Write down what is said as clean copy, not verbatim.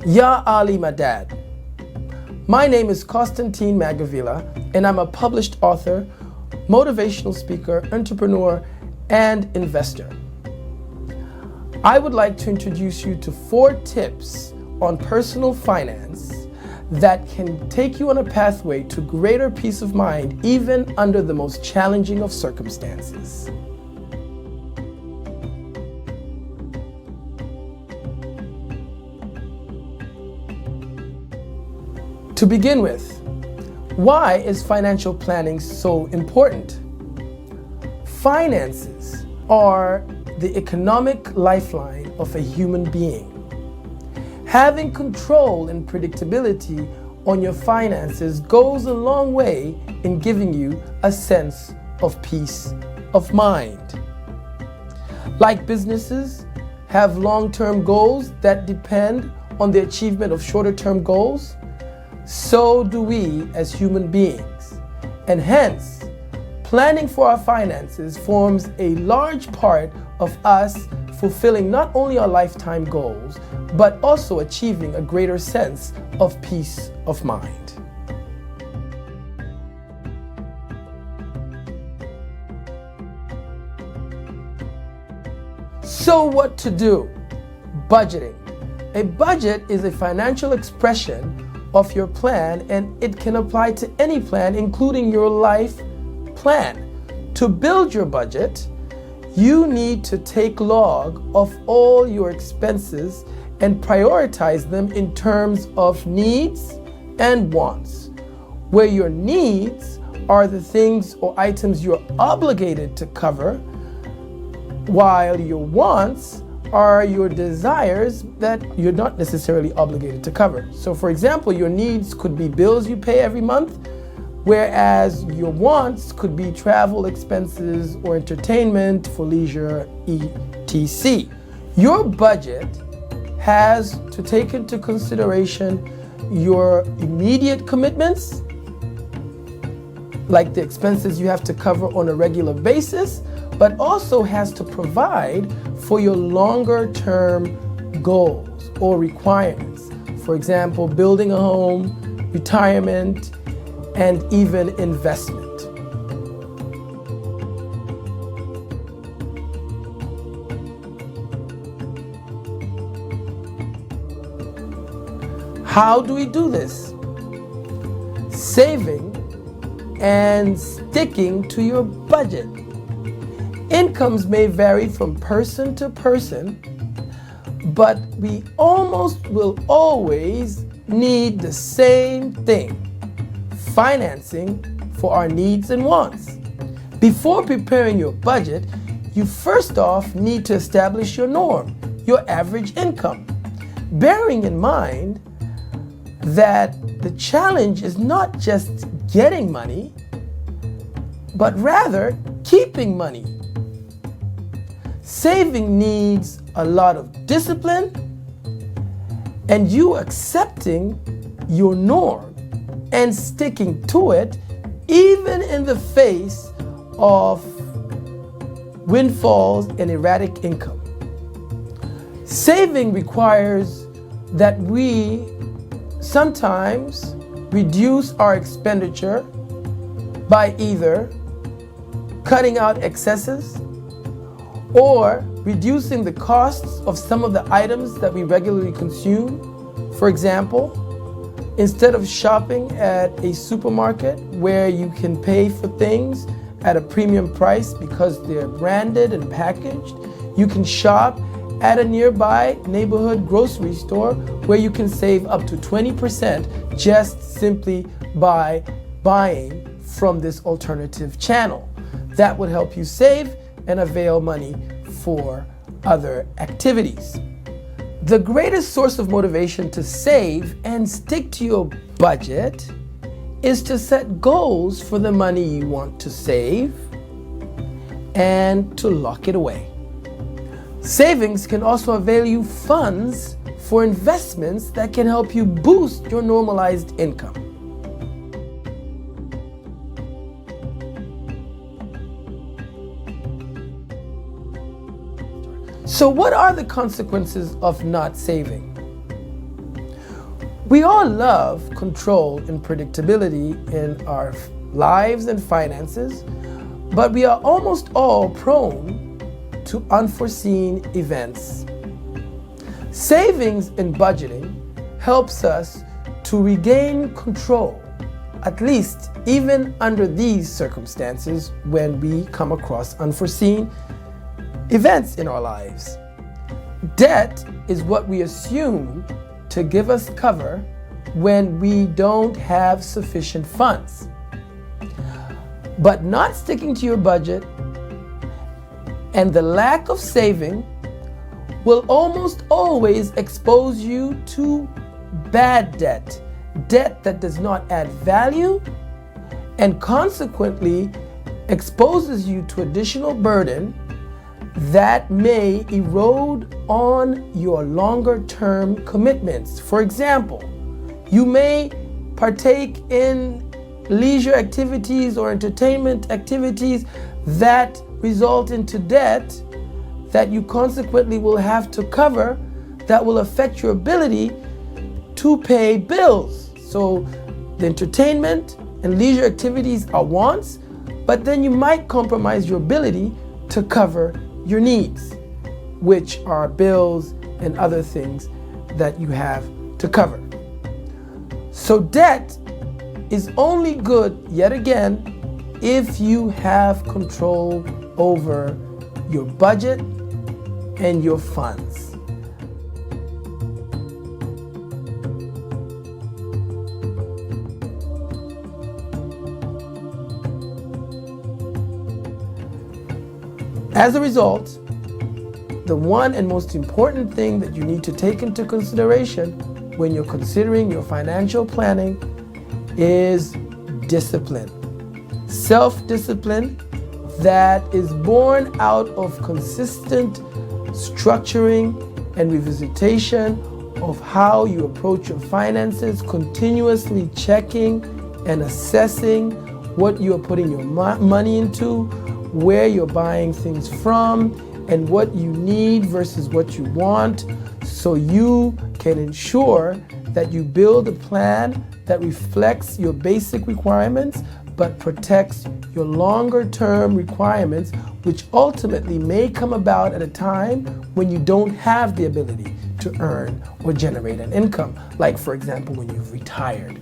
Ya Ali Madad. My name is Costantine Magavilla, and I'm a published author, motivational speaker, entrepreneur, and investor. I would like to introduce you to 4 tips on personal finance that can take you on a pathway to greater peace of mind, even under the most challenging of circumstances. To begin with, why is financial planning so important? Finances are the economic lifeline of a human being. Having control and predictability on your finances goes a long way in giving you a sense of peace of mind. Like businesses have long-term goals that depend on the achievement of shorter-term goals, so do we as human beings. And hence, planning for our finances forms a large part of us fulfilling not only our lifetime goals, but also achieving a greater sense of peace of mind. So what to do? Budgeting. A budget is a financial expression of your plan, and it can apply to any plan, including your life plan. To build your budget, you need to take log of all your expenses and prioritize them in terms of needs and wants, where your needs are the things or items you're obligated to cover, while your wants are your desires that you're not necessarily obligated to cover. So for example, your needs could be bills you pay every month, whereas your wants could be travel expenses or entertainment for leisure, etc. Your budget has to take into consideration your immediate commitments, like the expenses you have to cover on a regular basis, but also has to provide for your longer term goals or requirements. For example, building a home, retirement, and even investment. How do we do this? Saving and sticking to your budget. Incomes may vary from person to person, but we almost will always need the same thing: financing for our needs and wants. Before preparing your budget, you first off need to establish your norm, your average income, bearing in mind that the challenge is not just getting money, but rather keeping money. Saving needs a lot of discipline and you accepting your norm and sticking to it even in the face of windfalls and erratic income. Saving requires that we sometimes reduce our expenditure by either cutting out excesses or reducing the costs of some of the items that we regularly consume. For example, instead of shopping at a supermarket where you can pay for things at a premium price because they're branded and packaged, you can shop at a nearby neighborhood grocery store where you can save up to 20% just simply by buying from this alternative channel. That would help you save and avail money for other activities. The greatest source of motivation to save and stick to your budget is to set goals for the money you want to save and to lock it away. Savings can also avail you funds for investments that can help you boost your normalized income. So what are the consequences of not saving? We all love control and predictability in our lives and finances, but we are almost all prone to unforeseen events. Savings and budgeting helps us to regain control, at least even under these circumstances when we come across unforeseen events in our lives. Debt is what we assume to give us cover when we don't have sufficient funds. But not sticking to your budget and the lack of saving will almost always expose you to bad debt, debt that does not add value and consequently exposes you to additional burden that may erode on your longer term commitments. For example, you may partake in leisure activities or entertainment activities that result into debt that you consequently will have to cover that will affect your ability to pay bills. So the entertainment and leisure activities are wants, but then you might compromise your ability to cover your needs, which are bills and other things that you have to cover. So debt is only good, yet again, if you have control over your budget and your funds. As a result, the one and most important thing that you need to take into consideration when you're considering your financial planning is discipline. Self-discipline that is born out of consistent structuring and revisitation of how you approach your finances, continuously checking and assessing what you are putting your money into, where you're buying things from, and what you need versus what you want, so you can ensure that you build a plan that reflects your basic requirements but protects your longer term requirements, which ultimately may come about at a time when you don't have the ability to earn or generate an income, like for example when you've retired.